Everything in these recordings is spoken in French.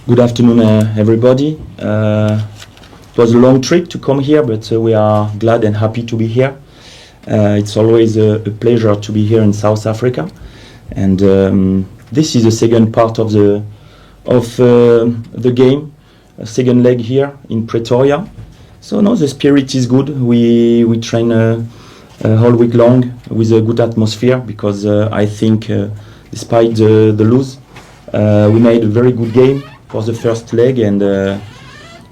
Good afternoon, everybody. It was a long trip to come here, but we are glad and happy to be here. It's always a pleasure to be here in South Africa, and this is the second part of the game, a second leg here in Pretoria. So no, the spirit is good. We train all week long with a good atmosphere because I think despite the lose, we made a very good game for the first leg, and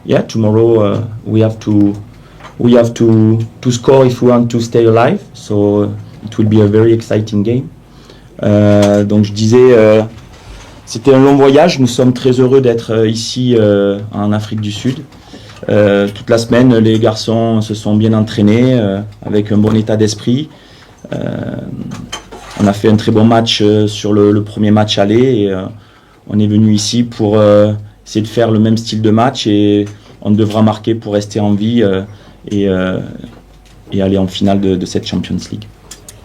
yeah, tomorrow we have to score if we want to stay alive. So it will be a very exciting game. Donc je disais, c'était un long voyage. Nous sommes très heureux d'être ici en Afrique du Sud. Toute la semaine, les garçons se sont bien entraînés avec un bon état d'esprit. On a fait un très bon match sur le premier match aller et on est venu ici pour essayer de faire le même style de match et on devra marquer pour rester en vie et aller en finale de cette Champions League.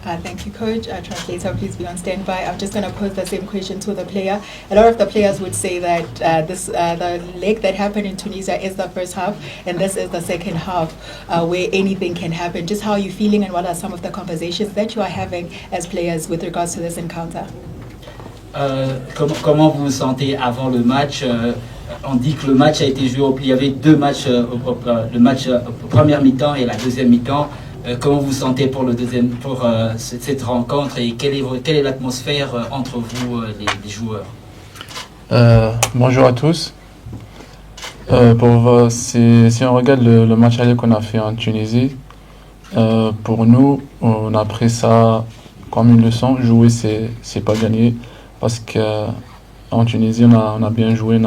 Thank you, Coach. Translator, please be on standby. I'm just going to pose the same question to the player. A lot of the players would say that the leg that happened in Tunisia is the first half, and this is the second half, where anything can happen. Just how are you feeling, and what are some of the conversations that you are having as players with regards to this encounter? Comment vous vous sentez avant le match? On dit que le match a été joué, il y avait deux matchs, le match première mi-temps et la deuxième mi-temps. Comment vous vous sentez pour cette rencontre et quelle est l'atmosphère entre vous, les joueurs? Bonjour à tous. Si on regarde le match aller qu'on a fait en Tunisie, pour nous, on a pris ça comme une leçon. Jouer, c'est pas gagner. Parce qu'en Tunisie, on a bien joué,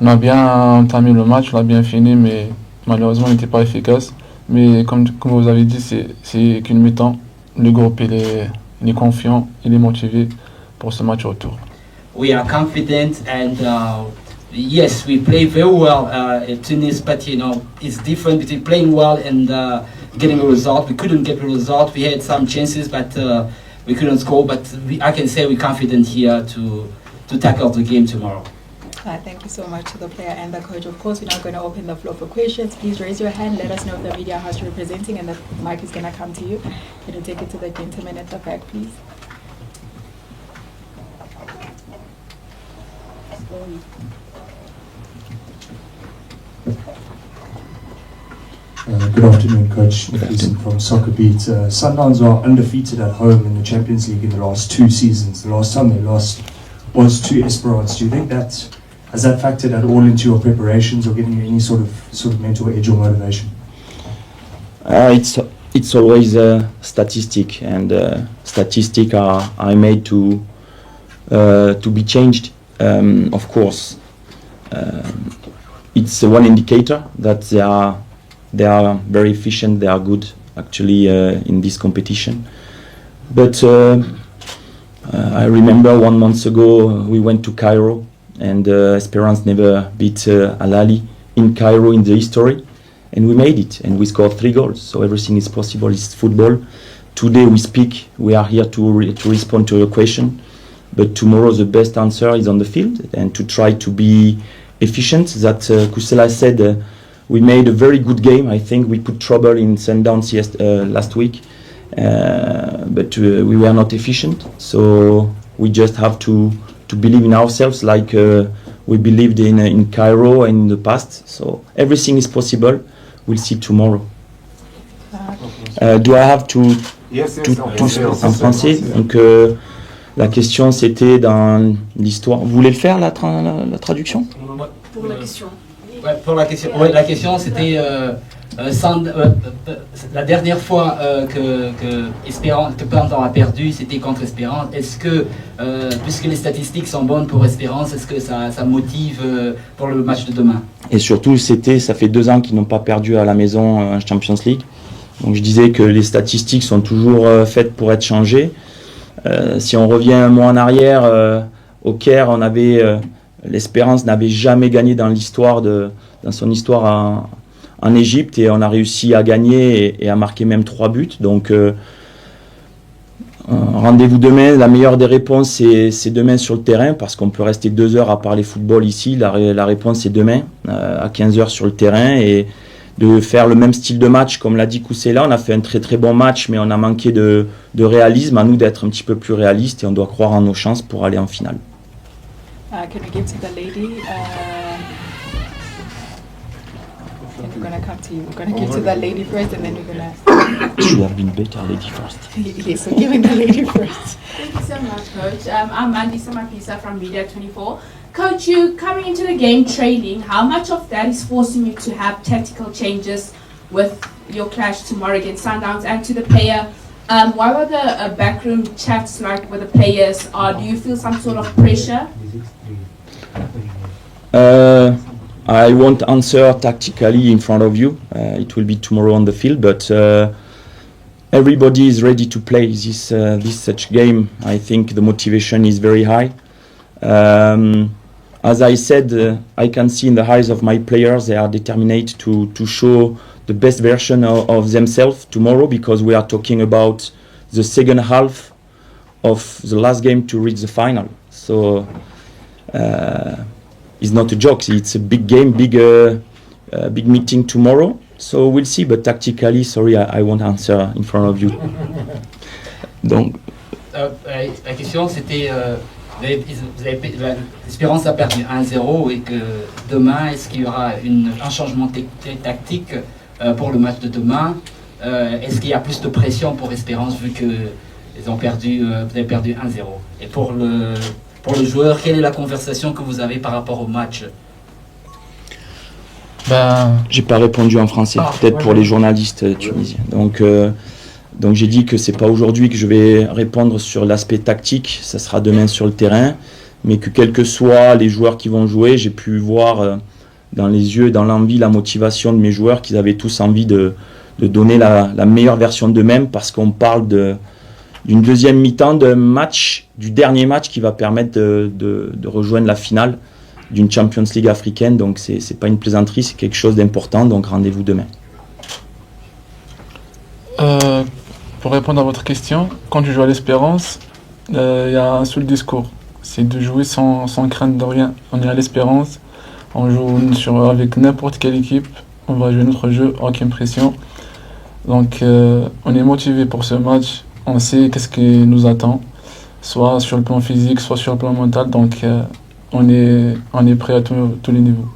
on a bien entamé le match, on a bien fini, mais malheureusement, on n'était pas efficace. Mais comme vous avez dit, c'est qu'une mi-temps. Le groupe, il est confiant, il est motivé pour ce match retour. We are confident and yes, we play very well at Tunis, but you know, it's different between playing well and getting a result. We couldn't get a result. We had some chances, but we couldn't score, but I can say we're confident here to tackle the game tomorrow. Thank you so much to the player and the coach. Of course, we're now going to open the floor for questions. Please raise your hand. Let us know if the media house you're representing, and the mic is going to come to you. Can you take it to the gentleman at the back, please? Good afternoon, Coach. Nicholas from Soccer Beat. Sundowns are undefeated at home in the Champions League in the last two seasons. The last time they lost was to Esperance. Do you think has that factored at all into your preparations or giving you any sort of mental edge or motivation? It's always a statistic, and statistics are made to be changed. Of course, it's one indicator that they are very efficient. They are good actually in this competition. But I remember 1 month ago we went to Cairo, and Esperance never beat Al Ahly in Cairo in the history, and we made it, and we scored 3 goals. So everything is possible. It's football. Today we speak. We are here to respond to your question, but tomorrow the best answer is on the field and to try to be efficient. That Kusela said. We made a very good game. I think we put trouble in Sundowns last week, but we were not efficient. So we just have to believe in ourselves, like we believed in Cairo and in the past. So everything is possible. We'll see tomorrow. Do I have to en français? Donc la question c'était dans l'histoire. Vous voulez le faire la traduction? Pour la question. Ouais, pour la question. Ouais, la question c'était la dernière fois que Pendant a perdu, c'était contre Esperance. Est-ce que, puisque les statistiques sont bonnes pour Esperance, est-ce que ça motive pour le match de demain? Et surtout, ça fait 2 ans qu'ils n'ont pas perdu à la maison en Champions League. Donc je disais que les statistiques sont toujours faites pour être changées. Si on revient un mois en arrière, au Caire, l'Espérance n'avait jamais gagné dans son histoire en Égypte, et on a réussi à gagner et à marquer même 3 buts. Donc Rendez-vous demain. La meilleure des réponses, c'est demain sur le terrain, parce qu'on peut rester 2 heures à parler football ici. La réponse, c'est demain, à 15 heures sur le terrain, et de faire le même style de match, comme l'a dit Koussela. On a fait un très très bon match, mais on a manqué de réalisme. À nous d'être un petit peu plus réalistes, et on doit croire en nos chances pour aller en finale. Can we give to the lady? And we're gonna come to you. We're gonna give to the lady first, and then we're gonna. Should have been better, lady first. Yes, we're giving the lady first. Thank you so much, Coach. I'm Andisa Mapisa from Media 24. Coach, you coming into the game training, how much of that is forcing you to have tactical changes with your clash tomorrow against Sundowns? And to the player, what are the backroom chats like with the players? Do you feel some sort of pressure? I won't answer tactically in front of you. It will be tomorrow on the field, but everybody is ready to play this such game. I think the motivation is very high. As I said, I can see in the eyes of my players they are determined to show the best version of themselves tomorrow, because we are talking about the second half of the last game to reach the final. So it's not a joke. It's a big game, big meeting tomorrow. So we'll see. But tactically, sorry, I won't answer in front of you. Donc, la question c'était, l'Espérance a perdu 1-0, et que demain, est-ce qu'il y aura un changement tactique pour le match de demain? Est-ce qu'il y a plus de pression pour Espérance vu que vous avez perdu 1-0? Et pour le joueur, quelle est la conversation que vous avez par rapport au match? J'ai pas répondu en français, peut-être pour les journalistes tunisiens. Donc j'ai dit que c'est pas aujourd'hui que je vais répondre sur l'aspect tactique, ça sera demain sur le terrain, mais que quels que soient les joueurs qui vont jouer, j'ai pu voir dans les yeux, dans l'envie, la motivation de mes joueurs, qu'ils avaient tous envie de donner la meilleure version d'eux-mêmes, parce qu'on parle d'une deuxième mi-temps d'un match, du dernier match qui va permettre de rejoindre la finale d'une Champions League africaine. Donc c'est pas une plaisanterie, c'est quelque chose d'important, donc rendez-vous demain. Pour répondre à votre question, quand tu joues à l'Espérance, il y a un seul discours, c'est de jouer sans crainte de rien. On est à l'Espérance, on joue avec n'importe quelle équipe, on va jouer notre jeu, aucune pression. Donc on est motivé pour ce match, on sait qu'est-ce qui nous attend, soit sur le plan physique, soit sur le plan mental, donc on est prêt à tous les niveaux.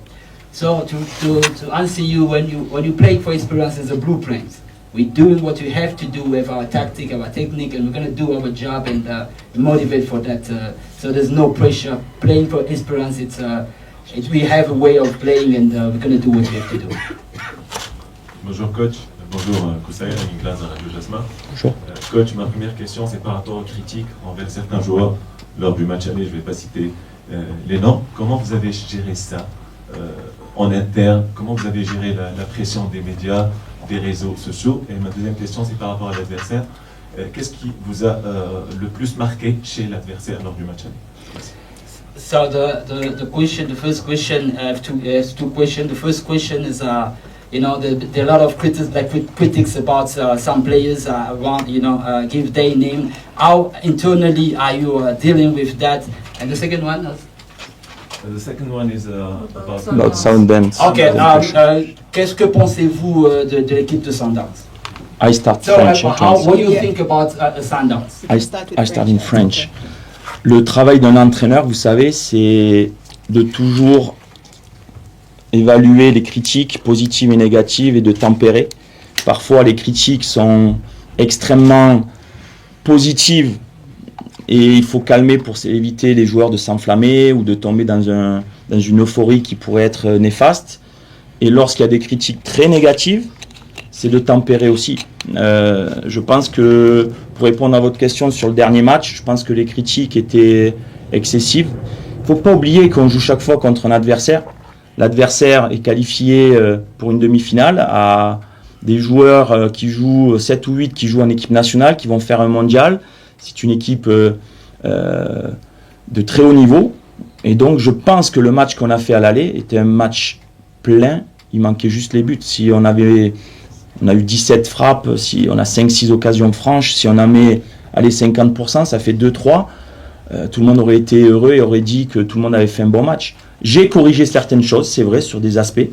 So to answer you, when you play for Esperance as a blueprint, we're doing what we have to do with our tactic, our technique, and we're going to do our job and motivate for that. So there's no pressure. Playing for Esperance, we have a way of playing, and we're going to do what we have to do. Bonjour coach, bonjour Koussaï, Nicolas à Radio Jasmin. Bonjour. Coach, ma première question c'est par rapport aux critiques envers certains joueurs lors du match aller, je ne vais pas citer les noms. Comment vous avez géré ça en interne? Comment vous avez géré la pression des médias, des réseaux sociaux? Et ma deuxième question c'est par rapport à l'adversaire. Qu'est-ce qui vous a le plus marqué chez l'adversaire lors du match aller? So the first question, I have two questions. The first question is, there are a lot of critics about some players want, give their name. How internally are you dealing with that? And the second one? The second one is About Sundowns. Okay, qu'est-ce que pensez-vous de l'équipe de Sundowns? I start So, French. what do you think about Sundowns? I start in French. Le travail d'un entraîneur, vous savez, c'est de toujours évaluer les critiques positives et négatives et de tempérer. Parfois, les critiques sont extrêmement positives et il faut calmer pour éviter les joueurs de s'enflammer ou de tomber dans une euphorie qui pourrait être néfaste. Et lorsqu'il y a des critiques très négatives, c'est de tempérer aussi. Je pense que, pour répondre à votre question sur le dernier match, je pense que les critiques étaient excessives. Il ne faut pas oublier qu'on joue chaque fois contre un adversaire. L'adversaire est qualifié pour une demi-finale, à des joueurs qui jouent 7 ou 8 qui jouent en équipe nationale, qui vont faire un mondial. C'est une équipe de très haut niveau. Et donc je pense que le match qu'on a fait à l'aller était un match plein. Il manquait juste les buts. Si on a eu 17 frappes, si on a 5-6 occasions franches, si on en met allez, 50%, ça fait 2-3. Tout le monde aurait été heureux et aurait dit que tout le monde avait fait un bon match. J'ai corrigé certaines choses, c'est vrai, sur des aspects.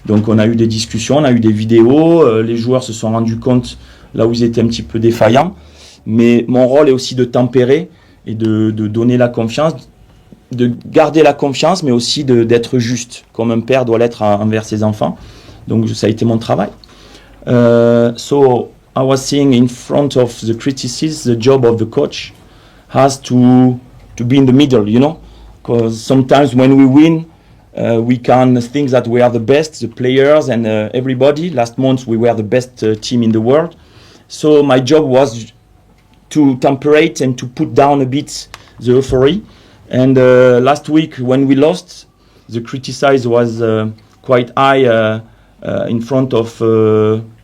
Donc on a eu des discussions, on a eu des vidéos, les joueurs se sont rendus compte là où ils étaient un petit peu défaillants. Mais mon rôle est aussi de tempérer et de donner la confiance, de garder la confiance, mais aussi d'être juste, comme un père doit l'être envers ses enfants. Donc ça a été mon travail. So I was saying, in front of the criticism, the job of the coach has to be in the middle, you know, because sometimes when we win, we can think that we are the best, the players and everybody. Last month we were the best team in the world. So my job was to temperate and to put down a bit the euphoria. And last week when we lost, the criticism was quite high in front of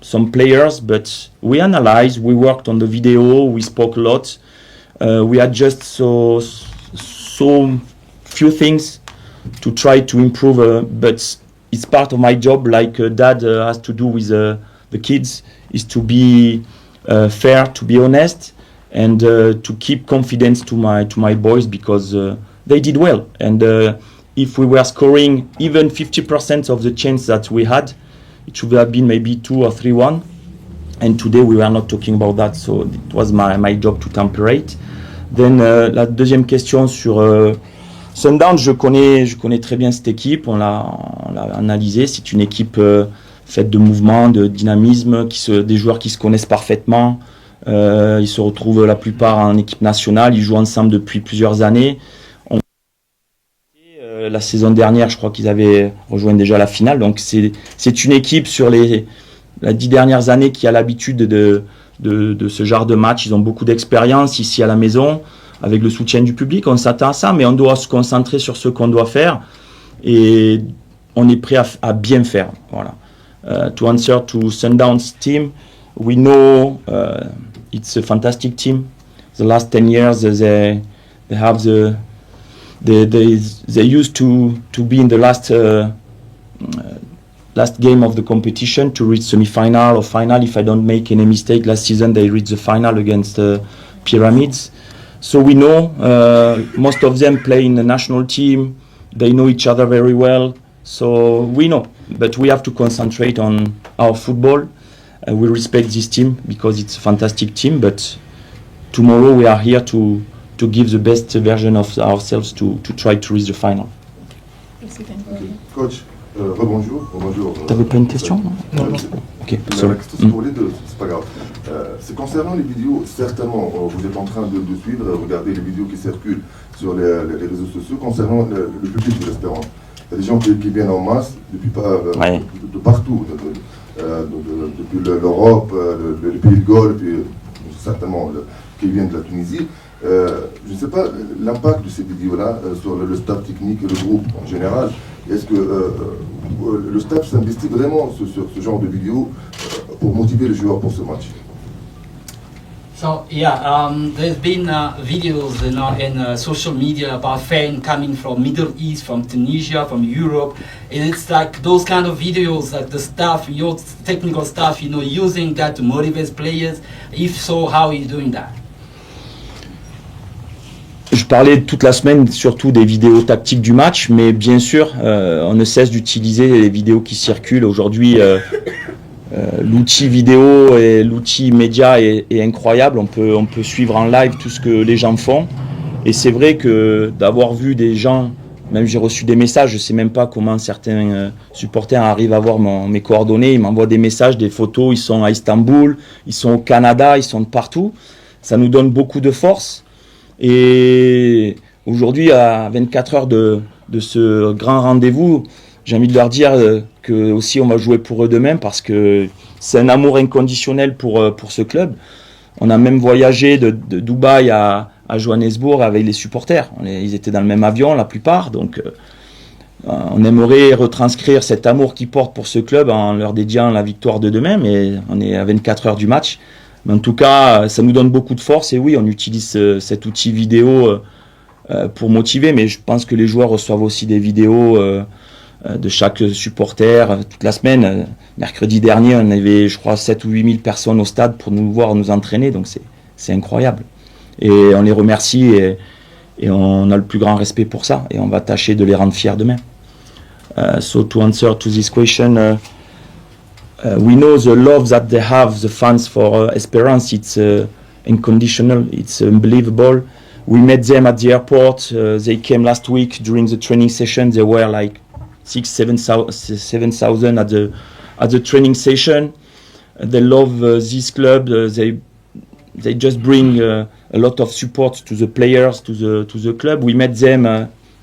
some players, but we analyzed, we worked on the video, we spoke a lot. We had just so few things to try to improve, but it's part of my job, like dad has to do with the kids, is to be fair, to be honest, and to keep confidence to my boys, because they did well. And if we were scoring even 50% of the chance that we had, it should have been maybe 2 or 3-1. And today we were not talking about that, so it was my job to temperate. Then la deuxième question sur Sundown, je connais très bien cette équipe, on l'a analysé. C'est une équipe faite de mouvement, de dynamisme, des joueurs qui se connaissent parfaitement. Ils se retrouvent la plupart en équipe nationale, ils jouent ensemble depuis plusieurs années. La saison dernière, je crois qu'ils avaient rejoint déjà la finale. Donc c'est une équipe sur les 10 dernières années qui a l'habitude de ce genre de match. Ils ont beaucoup d'expérience ici à la maison, avec le soutien du public. On s'attend à ça, mais on doit se concentrer sur ce qu'on doit faire et on est prêt à bien faire. Voilà. To answer to Sundown's team, we know it's a fantastic team. The last 10 years, they have they used to be in the last game of the competition to reach semi-final or final. If I don't make any mistake, last season they reached the final against Pyramids. So we know most of them play in the national team. They know each other very well. So we know, but we have to concentrate on our football. We respect this team because it's a fantastic team. But tomorrow we are here to give the best version of ourselves to try to reach the final. Coach, rebonjour. T'avais pas une question? Non. Ok, sorry. C'est pas grave. C'est concernant les vidéos, certainement, vous êtes en train de suivre, regarder les vidéos qui circulent sur les réseaux sociaux concernant le public de l'Espérance. Il y a des gens qui viennent en masse depuis de partout, depuis l'Europe, le pays de Galles, puis certainement qui viennent de la Tunisie. Je ne sais pas l'impact de ces vidéos-là sur le staff technique et le groupe en général. Est-ce que le staff s'investit vraiment sur ce genre de vidéos pour motiver les joueurs pour ce match? So yeah, there's been videos in social media about fans coming from Middle East, from Tunisia, from Europe, and it's like those kind of videos that the staff, your technical staff, using that to motivate players. If so, how are you doing that? Je parlais toute la semaine surtout des vidéos tactiques du match, mais bien sûr, on ne cesse d'utiliser les vidéos qui circulent. Aujourd'hui, l'outil vidéo et l'outil média est incroyable. On peut suivre en live tout ce que les gens font. Et c'est vrai que d'avoir vu des gens, même j'ai reçu des messages, je ne sais même pas comment certains supporters arrivent à voir mes coordonnées. Ils m'envoient des messages, des photos, ils sont à Istanbul, ils sont au Canada, ils sont de partout. Ça nous donne beaucoup de force. Et aujourd'hui, à 24 heures de ce grand rendez-vous, j'ai envie de leur dire que aussi on va jouer pour eux demain parce que c'est un amour inconditionnel pour ce club. On a même voyagé de Dubaï à Johannesburg avec les supporters. Ils étaient dans le même avion, la plupart. Donc on aimerait retranscrire cet amour qu'ils portent pour ce club en leur dédiant la victoire de demain, mais on est à 24 heures du match. Mais en tout cas, ça nous donne beaucoup de force et oui, on utilise cet outil vidéo pour motiver, mais je pense que les joueurs reçoivent aussi des vidéos de chaque supporter toute la semaine. Mercredi dernier, on avait, je crois, 7 ou 8 000 personnes au stade pour nous voir nous entraîner, donc c'est incroyable. Et on les remercie et on a le plus grand respect pour ça. Et on va tâcher de les rendre fiers demain. So to answer to this question, we know the love that they have, the fans for Esperance. It's unconditional. It's unbelievable. We met them at the airport. They came last week during the training session. There were like 7,000 at the training session. They love this club. They just bring a lot of support to the players, to the club. We met them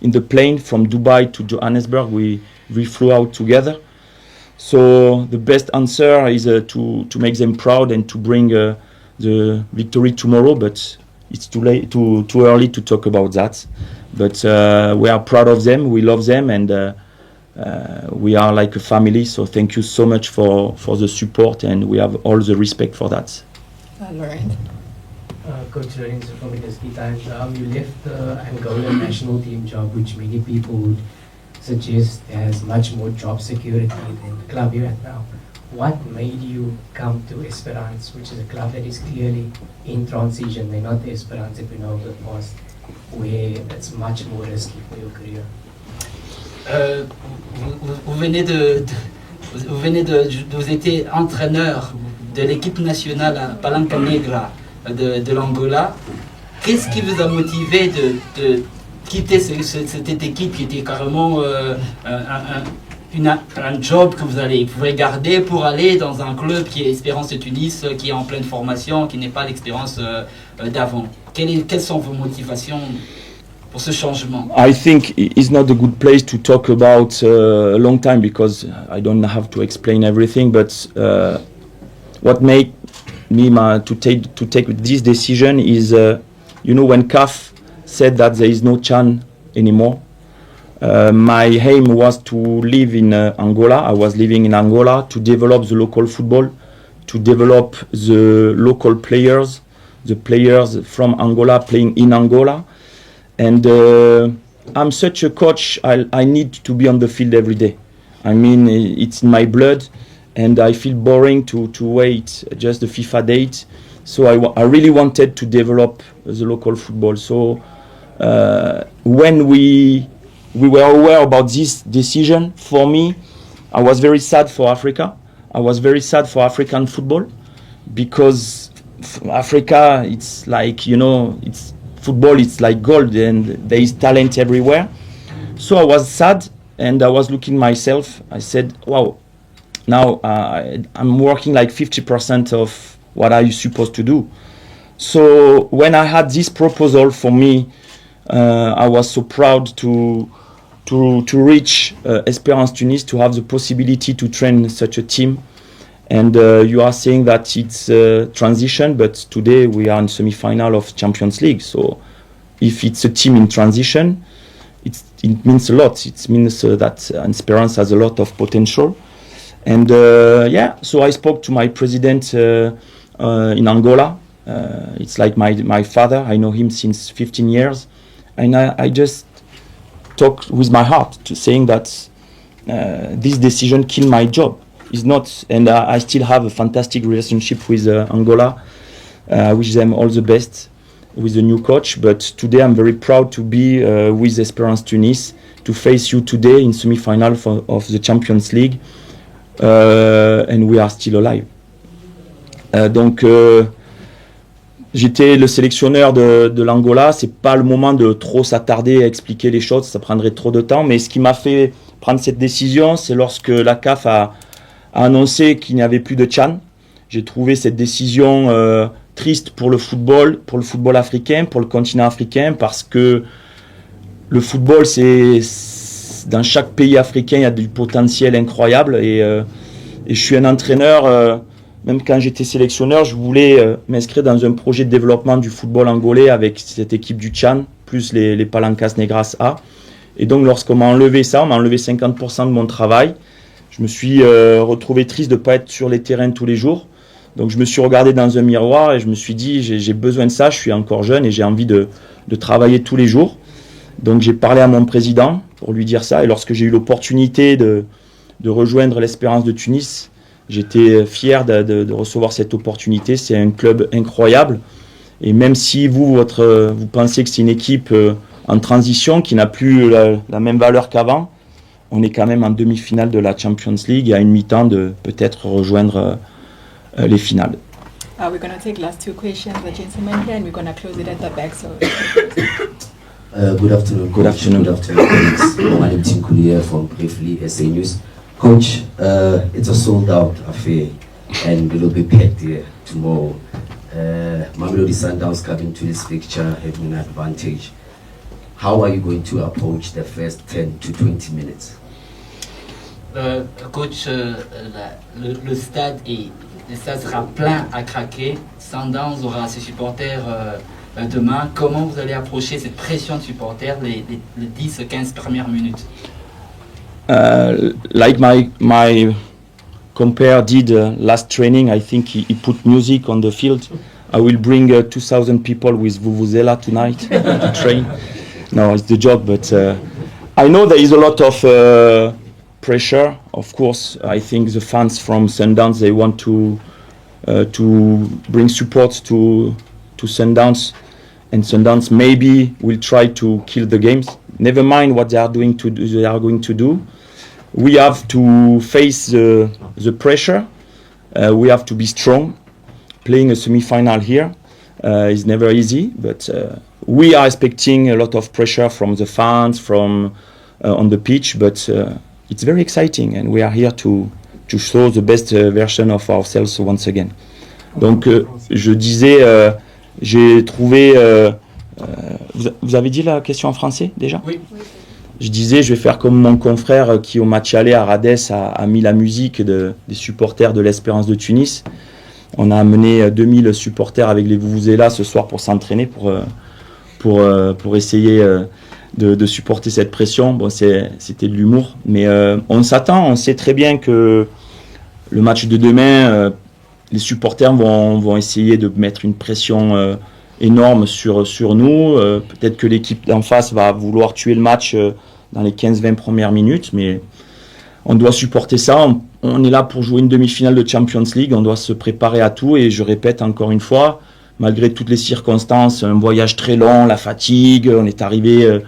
in the plane from Dubai to Johannesburg. We flew out together. So the best answer is to make them proud and to bring the victory tomorrow. But it's too early to talk about that. But we are proud of them. We love them, and we are like a family. So thank you so much for the support, and we have all the respect for that. Laurent. Coach Lorenzo from University Times. You left the Angola national team job, which many people would suggest has much more job security than the club you're at now. What made you come to Esperance, which is a club that is clearly in transition? They're not the Esperance that we know of the past, where it's much more risky for your career. Vous étiez entraîneur de l'équipe nationale à Palanca Negra de l'Angola. Qu'est-ce qui vous a motivé de quitter cette équipe qui était carrément un job que vous pouvez garder pour aller dans un club qui est Esperance de Tunis, qui est en pleine formation, qui n'est pas l'expérience d'avant? Quelles sont vos motivations pour ce changement? I think it's not a good place to talk about a long time because I don't have to explain everything. But what made me to take this decision is, when CAF said that there is no CHAN anymore, my aim was to live in Angola. I was living in Angola to develop the local football, to develop the local players, the players from Angola playing in Angola. And I'm such a coach, I need to be on the field every day. I mean, it's in my blood, and I feel boring to wait just the FIFA date. So I really wanted to develop the local football. So when we were aware about this decision, for me, I was very sad for Africa. I was very sad for African football because Africa, it's like, it's football, it's like gold and there is talent everywhere. So I was sad and I was looking myself. I said, wow, now I'm working like 50% of what I was supposed to do. So when I had this proposal for me, I was so proud to reach Esperance Tunis, to have the possibility to train such a team. And you are saying that it's a transition, but today we are in semi-final of Champions League. So if it's a team in transition, it means a lot. It means that Esperance has a lot of potential. And so I spoke to my president in Angola. It's like my father. I know him since 15 years. And I just talked with my heart to saying that this decision killed my job. It's not, and I still have a fantastic relationship with Angola. I wish them all the best with the new coach. But today I'm very proud to be with Esperance Tunis, to face you today in semi-final of the Champions League. And we are still alive. Donc j'étais le sélectionneur de l'Angola. C'est pas le moment de trop s'attarder à expliquer les choses, ça prendrait trop de temps. Mais ce qui m'a fait prendre cette décision, c'est lorsque la CAF a annoncé qu'il n'y avait plus de CHAN. J'ai trouvé cette décision triste pour le football africain, pour le continent africain, parce que le football, dans chaque pays africain, il y a du potentiel incroyable. Et je suis un entraîneur, même quand j'étais sélectionneur, je voulais m'inscrire dans un projet de développement du football angolais avec cette équipe du CHAN, plus les Palancas Negras A. Et donc, lorsqu'on m'a enlevé ça, on m'a enlevé 50% de mon travail. Je me suis retrouvé triste de ne pas être sur les terrains tous les jours. Donc je me suis regardé dans un miroir et je me suis dit, j'ai besoin de ça, je suis encore jeune et j'ai envie de travailler tous les jours. Donc j'ai parlé à mon président pour lui dire ça. Et lorsque j'ai eu l'opportunité de rejoindre l'Espérance de Tunis, j'étais fier de recevoir cette opportunité. C'est un club incroyable. Et même si vous pensez que c'est une équipe en transition qui n'a plus la même valeur qu'avant, on est quand même en demi-finale de la Champions League et à une mi-temps de peut-être rejoindre les finales. We're going to take last two questions, the gentleman here, and we're going to close it at the back. So. Good afternoon, Coach. Good afternoon. Good afternoon, colleagues. My name is Tim Coulier from Briefly SA News. Coach, it's a sold-out affair, and it will be packed here tomorrow. Mamelodi Sundowns coming to this fixture having an advantage. How are you going to approach the first 10 to 20 minutes? Coach, le stade sera plein à craquer. Sundowns aura ses supporters demain. Comment vous allez approcher cette pression de supporters les 10-15 premières minutes? Like my compare did last training, I think he put music on the field. I will bring 2,000 people with Vuvuzela tonight to train. No, it's the joke, but I know there is a lot of pressure. Of course, I think the fans from Sundowns, they want to bring support to Sundowns, and Sundowns maybe will try to kill the games. Never mind what they are going to do. We have to face the pressure. We have to be strong. Playing a semi-final here is never easy, but we are expecting a lot of pressure from the fans, from on the pitch, but it's very exciting, and we are here to show the best version of ourselves once again. Donc, je disais, j'ai trouvé. Vous avez dit la question en français déjà? Oui. Je disais, je vais faire comme mon confrère qui au match aller à Rades a mis la musique des supporters de l'Espérance de Tunis. On a amené 2000 supporters avec les Vuvuzela ce soir pour s'entraîner, pour essayer de supporter cette pression. Bon, c'était de l'humour, mais on s'attend, on sait très bien que le match de demain, les supporters vont essayer de mettre une pression énorme sur nous. Peut-être que l'équipe d'en face va vouloir tuer le match dans les 15-20 premières minutes, mais on doit supporter ça. On est là pour jouer une demi-finale de Champions League, on doit se préparer à tout, et je répète encore une fois, malgré toutes les circonstances, un voyage très long, la fatigue, on est arrivé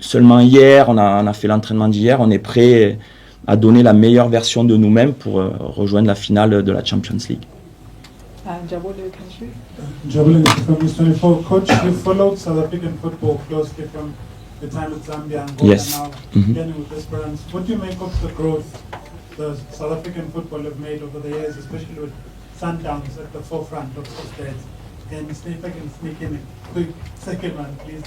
seulement hier, on a fait l'entraînement d'hier, on est prêt à donner la meilleure version de nous-mêmes pour rejoindre la finale de la Champions League. Jabul from News 24. Coach, you followed South African football closely from the time with Zambia and Angola, Yes. now Mhm. beginning with Esperance. What do you make of the growth the South African football have made over the years, especially with Sundowns at the forefront of that? And if I can sneak in a quick second one, please.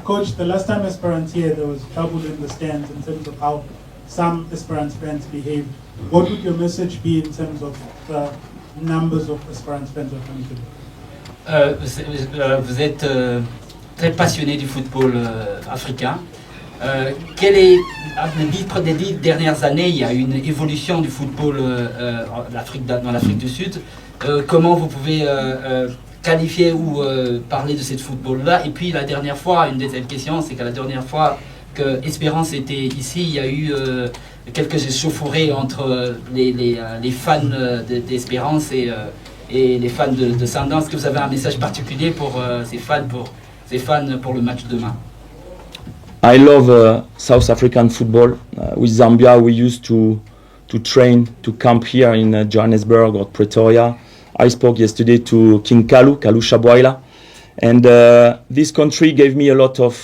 Coach, the last time Esperance here, there was trouble in the stands in terms of how some Esperance fans behaved. What would your message be in terms of the numbers of Esperance fans are coming to? Vous êtes très passionné du football africain. Quelle est, des 10 dernières années, il y a une évolution du football dans l'Afrique du Sud. Comment vous pouvez qualifier ou parler de ce football-là? Et puis la dernière fois, une deuxième question, c'est que la dernière fois que Esperance était ici, il y a eu quelques échauffourées entre les fans d'Espérance et les fans de Sundowns. Est-ce que vous avez un message particulier pour ces fans pour le match demain? I love South African football. With Zambia, we used to train, to camp here in Johannesburg or Pretoria. I spoke yesterday to King Kalu Shabwaila, and this country gave me a lot of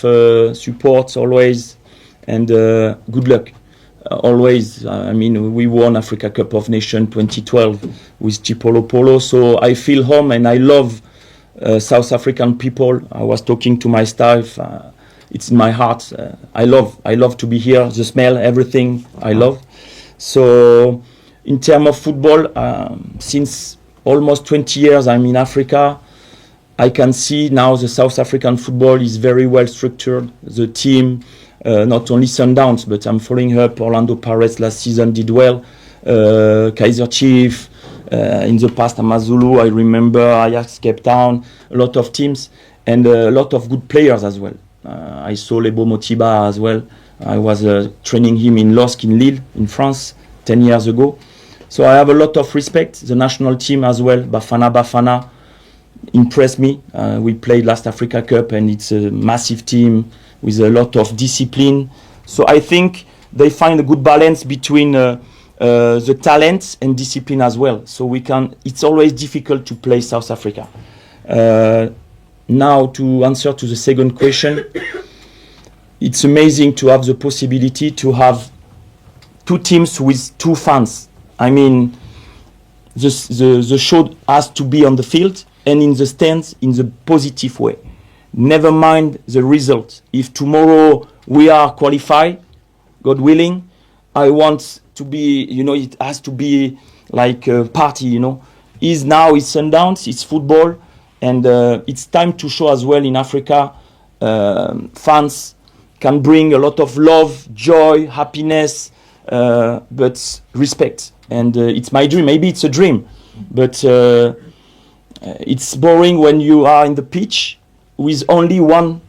support always, and good luck. Always, I mean, we won Africa Cup of Nations 2012 with Chipolo Polo, so I feel home and I love South African people. I was talking to my staff. It's in my heart. I love to be here. The smell, everything I love. So, in terms of football, since almost 20 years I'm in Africa, I can see now the South African football is very well structured. The team, not only Sundowns, but I'm following up. Orlando Pirates last season did well. Kaizer Chiefs, in the past Amazulu, I remember Ajax Cape Town, a lot of teams and a lot of good players as well. I saw Lebo Motiba as well. I was training him in LOSC in Lille, in France, 10 years ago. So I have a lot of respect. The national team as well, Bafana. impressed me. We played last Africa Cup, and it's a massive team with a lot of discipline. So I think they find a good balance between the talent and discipline as well. So we can. It's always difficult to play South Africa. Now to answer to the second question, it's amazing to have the possibility to have two teams with two fans. I mean, the show has to be on the field and in the stands in the positive way. Never mind the result. If tomorrow we are qualified, God willing, I want to be, it has to be like a party, It's Sundowns, it's football, and it's time to show as well in Africa, fans can bring a lot of love, joy, happiness, but respect. And it's my dream. Maybe it's a dream, but it's boring when you are in the pitch with only one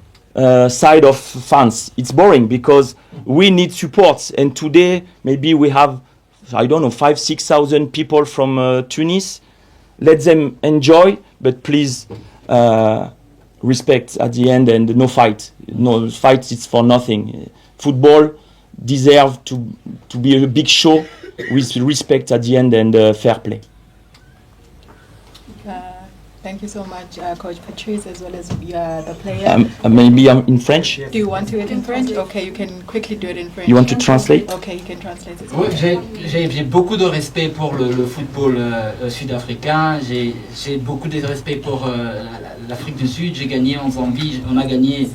side of fans. It's boring because we need support. And today maybe we have, 5,000-6,000 people from Tunis. Let them enjoy, but please respect at the end and no fight. No fight is for nothing. Football deserves to be a big show with respect at the end and fair play. Thank you so much, Coach Patrice, as well as the player. Maybe I'm in French. Do you want to do it in French? Okay, you can quickly do it in French. You want to translate? Okay, you can translate it. Oui, j'ai beaucoup de respect pour le football sud-africain. J'ai beaucoup de respect pour l'Afrique du Sud. J'ai gagné en Zambie. On a gagné